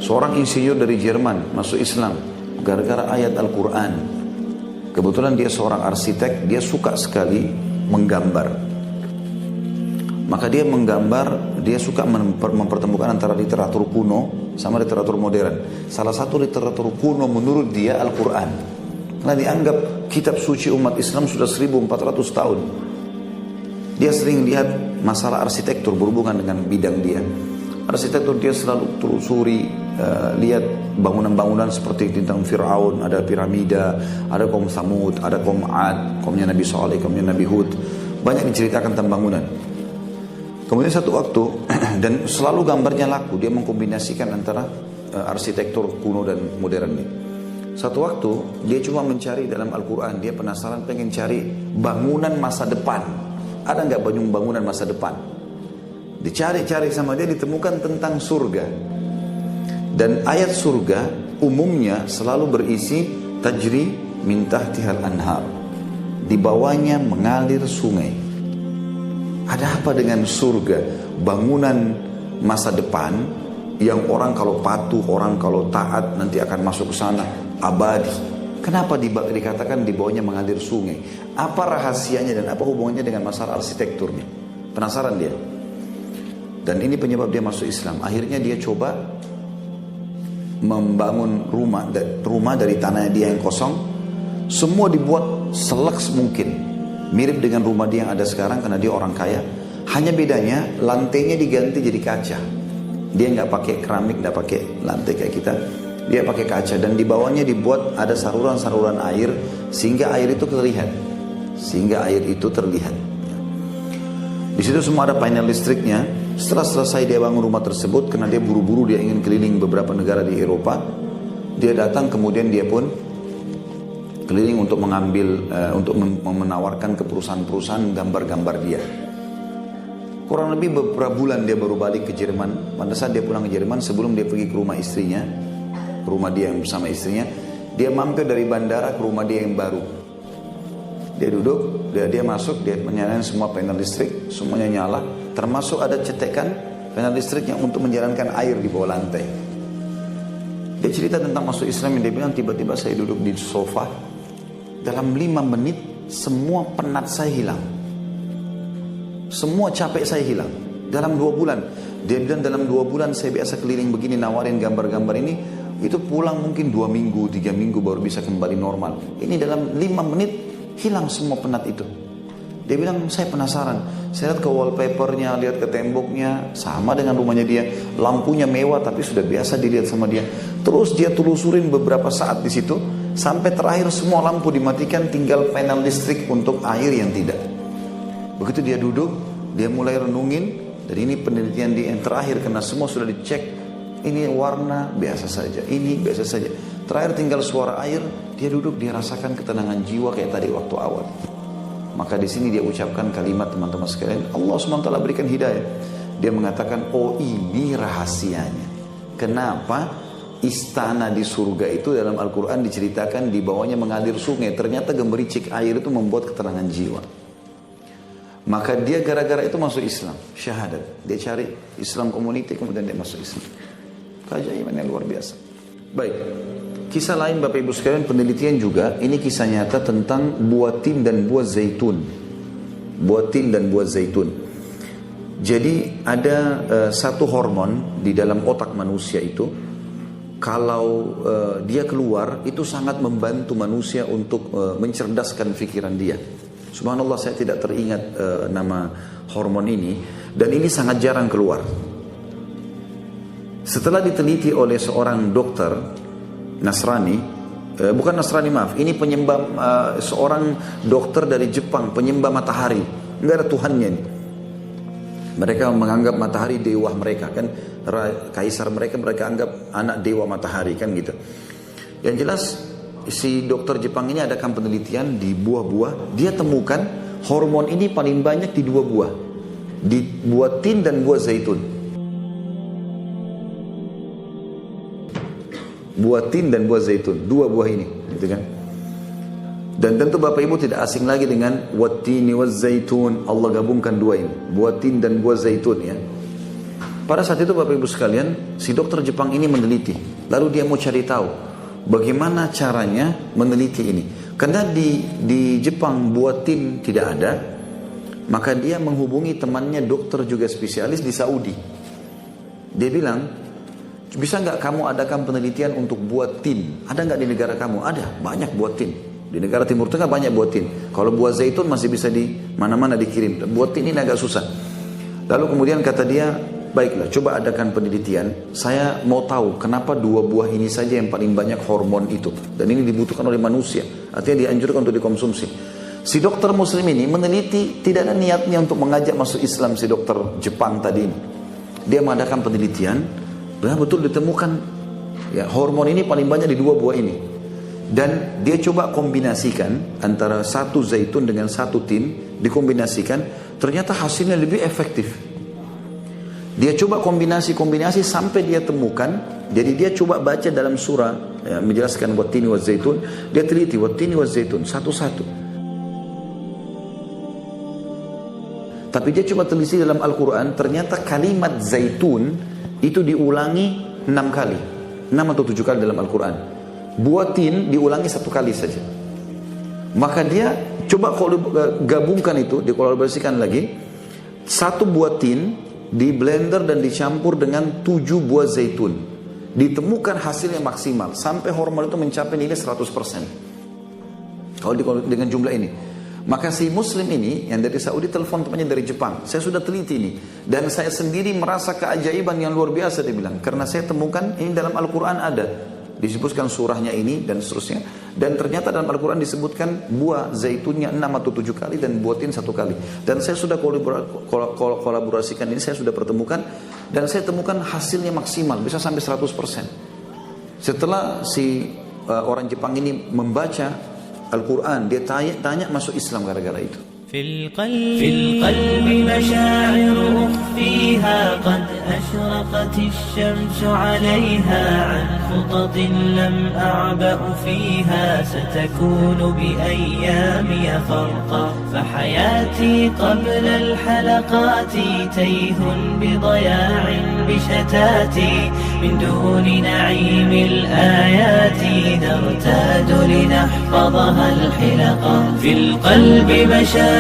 Seorang insinyur dari Jerman masuk Islam gara-gara ayat Al-Quran. Kebetulan dia seorang arsitek, dia suka sekali menggambar. Maka dia menggambar, dia suka mempertemukan antara literatur kuno sama literatur modern. Salah satu literatur kuno menurut dia Al-Quran. Karena dianggap kitab suci umat Islam sudah 1400 tahun. Dia sering lihat masalah arsitektur berhubungan dengan bidang dia. Arsitektur dia selalu telusuri, lihat bangunan-bangunan seperti tentang Fir'aun, ada piramida, ada kaum Samud, ada kaum Ad, kaumnya Nabi Saleh, kaumnya Nabi Hud. Banyak diceritakan tentang bangunan. Kemudian satu waktu, dan selalu gambarnya laku, dia mengkombinasikan antara arsitektur kuno dan modern ini. Satu waktu, dia cuma mencari dalam Al-Quran, dia penasaran pengen cari bangunan masa depan. Ada nggak bangunan masa depan? Dicari-cari sama dia, ditemukan tentang surga. Dan ayat surga umumnya selalu berisi tajri min tahtihal anhar. Di bawahnya mengalir sungai. Ada apa dengan surga? Bangunan masa depan yang orang kalau patuh, orang kalau taat nanti akan masuk ke sana abadi. Kenapa dikatakan di bawahnya mengalir sungai? Apa rahasianya dan apa hubungannya dengan masalah arsitekturnya? Penasaran dia. Dan ini penyebab dia masuk Islam. Akhirnya dia coba membangun rumah dari tanahnya dia yang kosong. Semua dibuat selaks mungkin. Mirip dengan rumah dia yang ada sekarang karena dia orang kaya. Hanya bedanya lantainya diganti jadi kaca. Dia nggak pakai keramik, nggak pakai lantai kayak kita. Dia pakai kaca dan di bawahnya dibuat ada saluran-saluran air sehingga air itu terlihat. Di situ semua ada panel listriknya. Setelah selesai dia bangun rumah tersebut, karena dia buru-buru dia ingin keliling beberapa negara di Eropa. Dia datang kemudian dia pun keliling untuk mengambil, untuk menawarkan ke perusahaan-perusahaan gambar-gambar dia. Kurang lebih beberapa bulan dia baru balik ke Jerman. Pada saat dia pulang ke Jerman, sebelum dia pergi ke rumah istrinya, ke rumah dia yang bersama istrinya, dia mampir dari bandara ke rumah dia yang baru. Dia duduk, dia masuk, dia menyalakan semua panel listrik, semuanya nyala, termasuk ada cetekan panel listrik yang untuk menjalankan air di bawah lantai. Dia cerita tentang masuk Islam yang dia bilang, tiba-tiba saya duduk di sofa, dalam 5 menit semua penat saya hilang. Semua capek saya hilang. Dalam 2 bulan. Dia bilang dalam 2 bulan saya biasa keliling begini nawarin gambar-gambar ini. Itu pulang mungkin 2 minggu, 3 minggu baru bisa kembali normal. Ini dalam 5 menit hilang semua penat itu. Dia bilang saya penasaran. Saya lihat ke wallpapernya, lihat ke temboknya. Sama dengan rumahnya dia. Lampunya mewah tapi sudah biasa dilihat sama dia. Terus dia telusurin beberapa saat di situ. Sampai terakhir semua lampu dimatikan, tinggal panel listrik untuk air yang tidak. Begitu dia duduk, dia mulai renungin. Dan ini penelitian dia yang terakhir karena semua sudah dicek. Ini warna biasa saja, ini biasa saja. Terakhir tinggal suara air, dia duduk, dia rasakan ketenangan jiwa kayak tadi waktu awal. Maka di sini dia ucapkan kalimat teman-teman sekalian, Allah SWT berikan hidayah. Dia mengatakan, oh ini rahasianya. Kenapa? Istana di surga itu dalam Al-Quran diceritakan di bawahnya mengalir sungai. Ternyata gemericik air itu membuat ketenangan jiwa. Maka dia gara-gara itu masuk Islam, syahadat. Dia cari Islam community kemudian dia masuk Islam. Keajaiban yang luar biasa. Baik, kisah lain Bapak Ibu sekalian, penelitian juga. Ini kisah nyata tentang buah tin dan buah zaitun. Buah tin dan buah zaitun. Jadi ada satu hormon di dalam otak manusia itu. Kalau dia keluar itu sangat membantu manusia untuk mencerdaskan pikiran dia. Subhanallah saya tidak teringat nama hormon ini. Dan ini sangat jarang keluar. Setelah diteliti oleh seorang dokter Nasrani, bukan Nasrani maaf, ini penyembah seorang dokter dari Jepang, penyembah matahari. Enggak ada Tuhannya ini. Mereka menganggap matahari dewa mereka kan, kaisar mereka anggap anak dewa matahari kan gitu. Yang jelas si dokter Jepang ini adakan penelitian di buah-buah, dia temukan hormon ini paling banyak di 2 buah, di buah tin dan buah zaitun. Buah tin dan buah zaitun, 2 buah ini, gitu kan? Dan tentu Bapak Ibu tidak asing lagi dengan wattini waz zaitun. Allah gabungkan 2 ini, buah tin dan buah zaitun ya. Pada saat itu Bapak Ibu sekalian, si dokter Jepang ini meneliti. Lalu dia mau cari tahu bagaimana caranya meneliti ini. Karena di Jepang buatin tidak ada, maka dia menghubungi temannya dokter juga spesialis di Saudi. Dia bilang, bisa nggak kamu adakan penelitian untuk buat tin? Ada nggak di negara kamu? Ada, banyak buat tin. Di negara Timur Tengah banyak buat tin. Kalau buah zaitun masih bisa di mana-mana dikirim. Buat tin ini agak susah. Lalu kemudian kata dia, baiklah coba adakan penelitian. Saya mau tahu kenapa 2 buah ini saja yang paling banyak hormon itu. Dan ini dibutuhkan oleh manusia. Artinya dianjurkan untuk dikonsumsi. Si dokter muslim ini meneliti, tidak ada niatnya untuk mengajak masuk Islam si dokter Jepang tadi ini. Dia mengadakan penelitian. Betul ditemukan ya, hormon ini paling banyak di 2 buah ini. Dan dia coba kombinasikan antara satu zaitun dengan satu tin, dikombinasikan, ternyata hasilnya lebih efektif. Dia coba kombinasi sampai dia temukan. Jadi dia coba baca dalam surah ya, menjelaskan wattini wa zaitun. Dia teliti wattini wa zaitun satu-satu. Tapi dia coba teliti dalam Al-Quran, ternyata kalimat zaitun itu diulangi 6 kali. 6 atau 7 kali dalam Al-Quran. Buatin diulangi 1 kali saja. Maka dia coba gabungkan itu, dikolaborasikan lagi. 1 buatin di blender dan dicampur dengan 7 buah zaitun. Ditemukan hasilnya maksimal. Sampai hormon itu mencapai nilai 100%. Kalau dengan jumlah ini. Maka si muslim ini yang dari Saudi telepon temannya dari Jepang. Saya sudah teliti ini. Dan saya sendiri merasa keajaiban yang luar biasa, dia bilang. Karena saya temukan ini dalam Al-Quran ada. Disebutkan surahnya ini dan seterusnya. Dan ternyata dalam Al-Quran disebutkan buah zaitunnya 6 atau 7 kali dan buatin 1 kali. Dan saya sudah kolaborasikan ini, saya sudah pertemukan. Dan saya temukan hasilnya maksimal, bisa sampai 100%. Setelah si orang Jepang ini membaca Al-Quran, dia tanya masuk Islam gara-gara itu. في القلب مشاعر أخفيها قد أشرقت الشمس عليها عن خطط لم أعبأ فيها ستكون بأيامي فرقا فحياتي قبل الحلقات تيه بضياع بشتاتي من دون نعيم الآيات نرتاد لنحفظها الحلقا في القلب مشاعر